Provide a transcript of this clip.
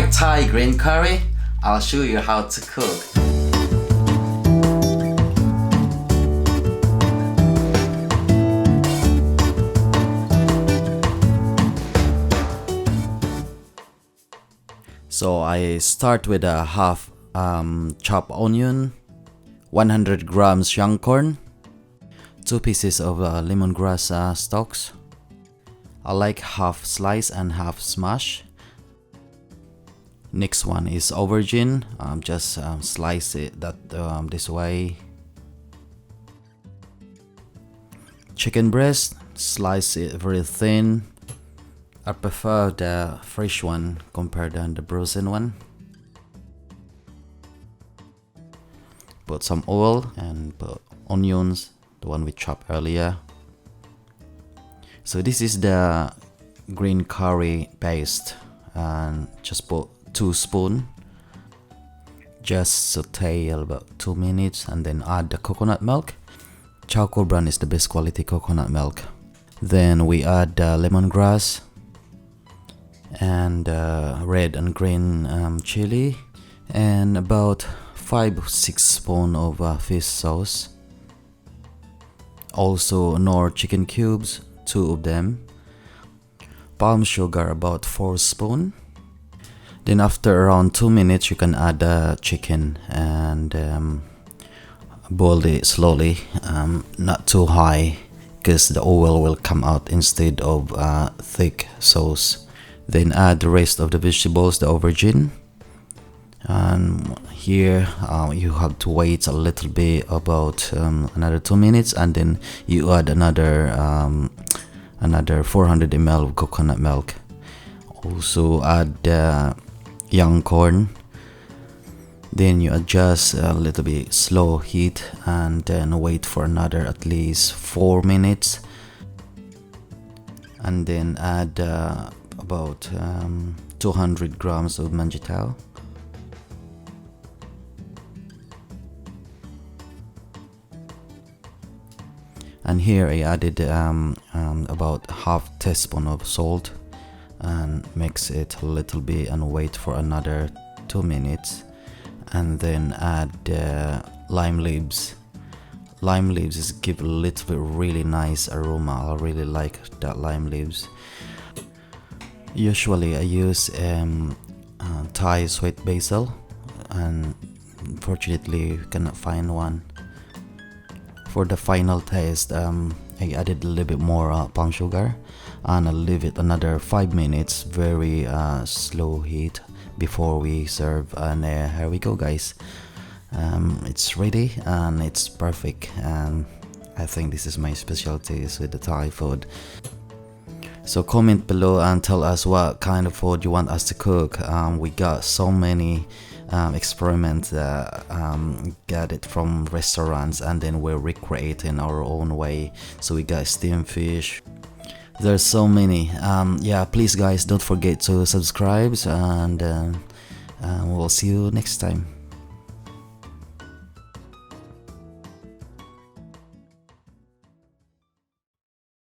like Thai green curry? I'll show you how to cook. So I start with a half chopped onion, 100 grams young corn, 2 pieces of lemongrass stalks. I like half slice and half smash. Next one is aubergine. Just slice it this way. Chicken breast, slice it very thin. I prefer the fresh one compared to the frozen one. Put some oil and put onions, the one we chopped earlier. So this is the green curry paste, and just put 2 spoons. Just saute about 2 minutes and then add the coconut milk. Chaoko Brand is the best quality coconut milk. Then we add lemongrass and red and green chili, and about 5 or 6 spoons of fish sauce. Also Knorr chicken cubes, 2 of them. Palm sugar about 4 spoons. Then after around 2 minutes you can add the chicken and boil it slowly, not too high because the oil will come out instead of thick sauce. Then add the rest of the vegetables, the aubergine, and here you have to wait a little bit, about another 2 minutes, and then you add another 400 ml of coconut milk. Also add young corn. Then you adjust a little bit slow heat and then wait for another at least 4 minutes, and then add about 200 grams of Mangetout. And here I added about half teaspoon of salt, and mix it a little bit and wait for another 2 minutes, and then add lime leaves. Lime leaves is give a little bit really nice aroma. I really like that lime leaves. Usually I use Thai sweet basil, and unfortunately you cannot find one. For the final taste, I added a little bit more palm sugar, and I'll leave it another 5 minutes, very slow heat before we serve. And here we go, guys. It's ready and it's perfect, and I think this is my specialties with the Thai food. So comment below and tell us what kind of food you want us to cook. We got so many experiments that got it from restaurants, and then we're recreating our own way. So we got steamed fish. There's so many. Yeah, please guys, don't forget to subscribe, and we'll see you next time.